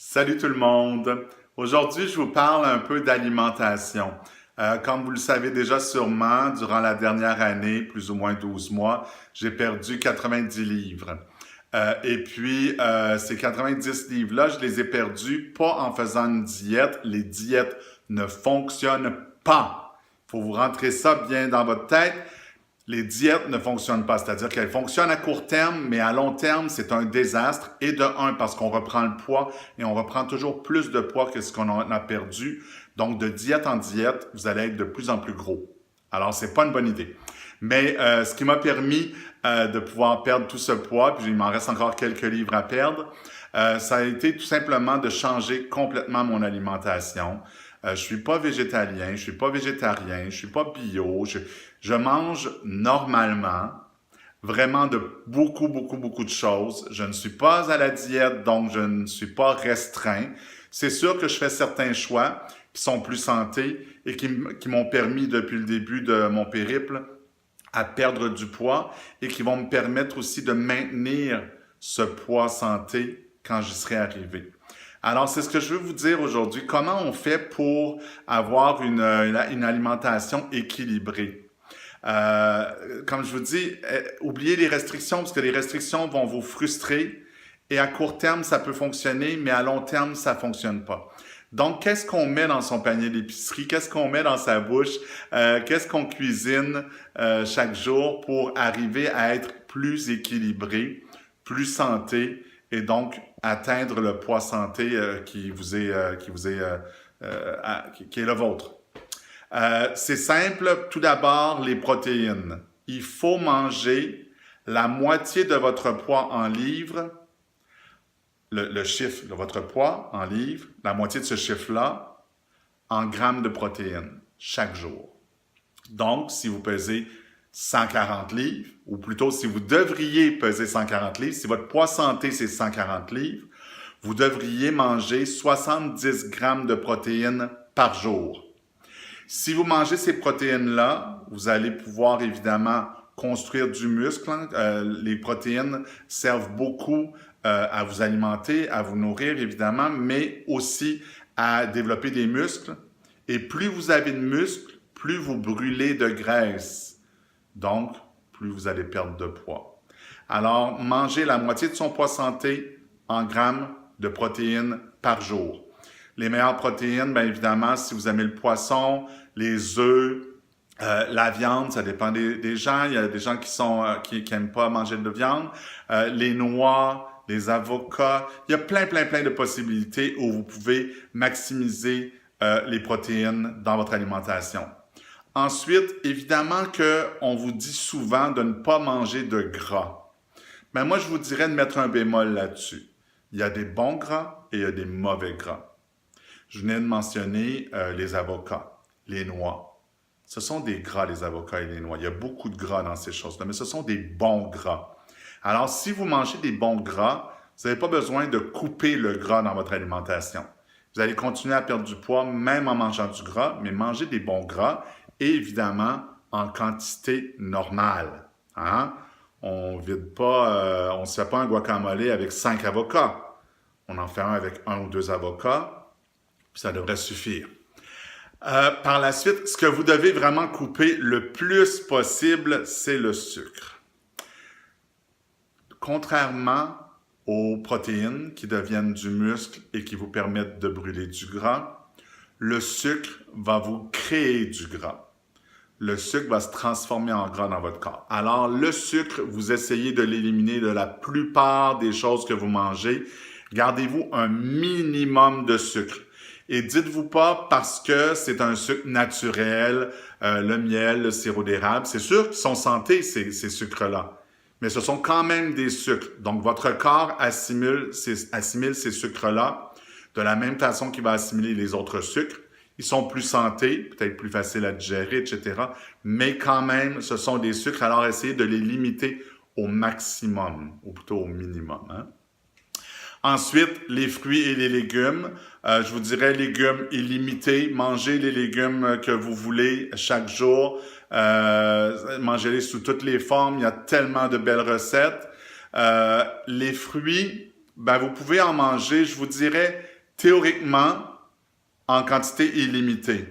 Salut tout le monde! Aujourd'hui, je vous parle un peu d'alimentation. Comme vous le savez déjà sûrement, durant la dernière année, plus ou moins 12 mois, j'ai perdu 90 livres. Ces 90 livres-là, je les ai perdus pas en faisant une diète. Les diètes ne fonctionnent pas. Il faut vous rentrer ça bien dans votre tête. Les diètes ne fonctionnent pas, c'est-à-dire qu'elles fonctionnent à court terme, mais à long terme, c'est un désastre. Et de un, parce qu'on reprend le poids et on reprend toujours plus de poids que ce qu'on a perdu. Donc, de diète en diète, vous allez être de plus en plus gros. Alors, c'est pas une bonne idée. Mais ce qui m'a permis de pouvoir perdre tout ce poids, puis il m'en reste encore quelques livres à perdre, ça a été tout simplement de changer complètement mon alimentation. Je suis pas végétalien, je suis pas végétarien, je suis pas bio, je mange normalement, vraiment de beaucoup de choses. Je ne suis pas à la diète, donc je ne suis pas restreint. C'est sûr que je fais certains choix qui sont plus santé et qui m'ont permis depuis le début de mon périple à perdre du poids et qui vont me permettre aussi de maintenir ce poids santé quand j'y serai arrivé. Alors, c'est ce que je veux vous dire aujourd'hui. Comment on fait pour avoir une alimentation équilibrée? Comme je vous dis, oubliez les restrictions parce que les restrictions vont vous frustrer et à court terme, ça peut fonctionner, mais à long terme, ça fonctionne pas. Donc, qu'est-ce qu'on met dans son panier d'épicerie? Qu'est-ce qu'on met dans sa bouche? Qu'est-ce qu'on cuisine chaque jour pour arriver à être plus équilibré, plus santé et donc atteindre le poids santé qui est le vôtre? C'est simple. Tout d'abord, les protéines. Il faut manger la moitié de votre poids en livres, le chiffre de votre poids en livres, la moitié de ce chiffre-là, en grammes de protéines chaque jour. Donc, si vous pesez 140 livres, ou plutôt si vous devriez peser 140 livres, si votre poids santé c'est 140 livres, vous devriez manger 70 grammes de protéines par jour. Si vous mangez ces protéines-là, vous allez pouvoir évidemment construire du muscle. Les protéines servent beaucoup à vous alimenter, à vous nourrir évidemment, mais aussi à développer des muscles. Et plus vous avez de muscles, plus vous brûlez de graisse. Donc, plus vous allez perdre de poids. Alors, mangez la moitié de son poids santé en grammes de protéines par jour. Les meilleures protéines, bien évidemment, si vous aimez le poisson, les œufs, la viande, ça dépend des gens. Il y a des gens qui aiment pas manger de viande. Les noix, les avocats. Il y a plein de possibilités où vous pouvez maximiser les protéines dans votre alimentation. Ensuite, évidemment qu'on vous dit souvent de ne pas manger de gras. Mais moi, je vous dirais de mettre un bémol là-dessus. Il y a des bons gras et il y a des mauvais gras. Je venais de mentionner les avocats, les noix. Ce sont des gras, les avocats et les noix. Il y a beaucoup de gras dans ces choses-là, mais ce sont des bons gras. Alors, si vous mangez des bons gras, vous n'avez pas besoin de couper le gras dans votre alimentation. Vous allez continuer à perdre du poids même en mangeant du gras, mais mangez des bons gras et évidemment en quantité normale. Hein? On vide pas, on ne se fait pas un guacamole avec 5 avocats. On en fait un avec 1 ou 2 avocats, puis ça devrait suffire. Par la suite, ce que vous devez vraiment couper le plus possible, c'est le sucre. Contrairement aux protéines qui deviennent du muscle et qui vous permettent de brûler du gras, le sucre va vous créer du gras. Le sucre va se transformer en gras dans votre corps. Alors, le sucre, vous essayez de l'éliminer de la plupart des choses que vous mangez. Gardez-vous un minimum de sucre. Et dites-vous pas parce que c'est un sucre naturel, le miel, le sirop d'érable, c'est sûr qu'ils sont santé, ces sucres-là. Mais ce sont quand même des sucres. Donc, votre corps assimile ces sucres-là de la même façon qu'il va assimiler les autres sucres. Ils sont plus santé, peut-être plus faciles à digérer, etc. Mais quand même, ce sont des sucres, alors essayez de les limiter au maximum, ou plutôt au minimum. Hein? Ensuite, les fruits et les légumes. Je vous dirais légumes illimités. Mangez les légumes que vous voulez chaque jour. Mangez-les sous toutes les formes. Il y a tellement de belles recettes. Les fruits, ben, vous pouvez en manger, je vous dirais, théoriquement, en quantité illimitée.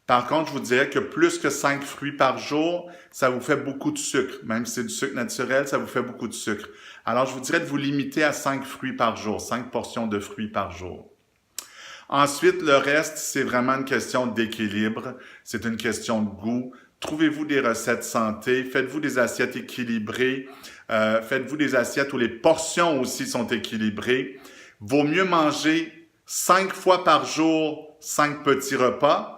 Par contre, je vous dirais que plus que 5 fruits par jour, ça vous fait beaucoup de sucre. Même si c'est du sucre naturel, ça vous fait beaucoup de sucre. Alors, je vous dirais de vous limiter à 5 fruits par jour, 5 portions de fruits par jour. Ensuite, le reste, c'est vraiment une question d'équilibre. C'est une question de goût. Trouvez-vous des recettes santé. Faites-vous des assiettes équilibrées. Faites-vous des assiettes où les portions aussi sont équilibrées. Vaut mieux manger 5 fois par jour, 5 petits repas.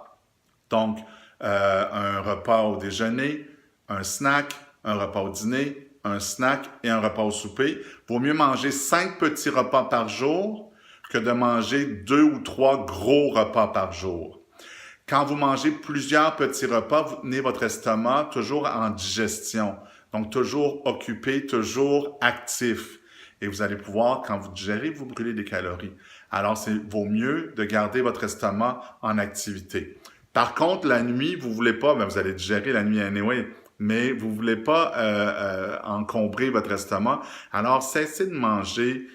Donc, un repas au déjeuner, un snack, un repas au dîner, un snack et un repas au souper. Vaut mieux manger 5 petits repas par jour que de manger 2 ou 3 gros repas par jour. Quand vous mangez plusieurs petits repas, vous tenez votre estomac toujours en digestion. Donc, toujours occupé, toujours actif. Et vous allez pouvoir, quand vous digérez, vous brûler des calories. Alors, vaut mieux de garder votre estomac en activité. Par contre, la nuit, vous voulez pas, vous allez digérer la nuit anyway, mais vous voulez pas encombrer votre estomac. Alors, cessez de manger.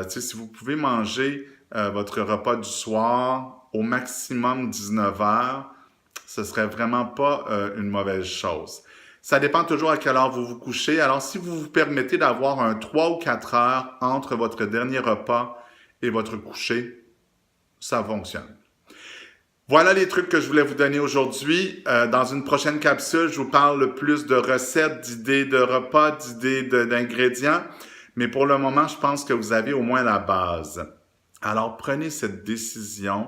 Si vous pouvez manger votre repas du soir au maximum 19 heures, ce serait vraiment pas une mauvaise chose. Ça dépend toujours à quelle heure vous vous couchez. Alors, si vous vous permettez d'avoir un 3 ou 4 heures entre votre dernier repas et votre coucher, ça fonctionne. Voilà les trucs que je voulais vous donner aujourd'hui. Dans une prochaine capsule, je vous parle plus de recettes, d'idées de repas, d'idées d'ingrédients. Mais pour le moment, je pense que vous avez au moins la base. Alors, prenez cette décision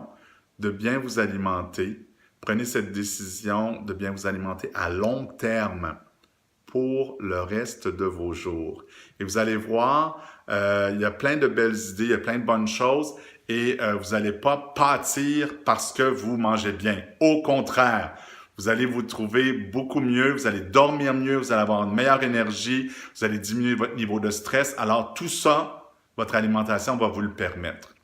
de bien vous alimenter. Prenez cette décision de bien vous alimenter à long terme pour le reste de vos jours. Et vous allez voir, il y a plein de belles idées, il y a plein de bonnes choses et vous n'allez pas pâtir parce que vous mangez bien. Au contraire, vous allez vous trouver beaucoup mieux, vous allez dormir mieux, vous allez avoir une meilleure énergie, vous allez diminuer votre niveau de stress. Alors tout ça, votre alimentation va vous le permettre.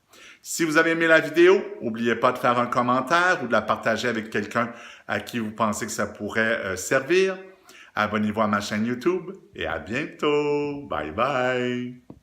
Si vous avez aimé la vidéo, n'oubliez pas de faire un commentaire ou de la partager avec quelqu'un à qui vous pensez que ça pourrait servir. Abonnez-vous à ma chaîne YouTube et à bientôt. Bye bye.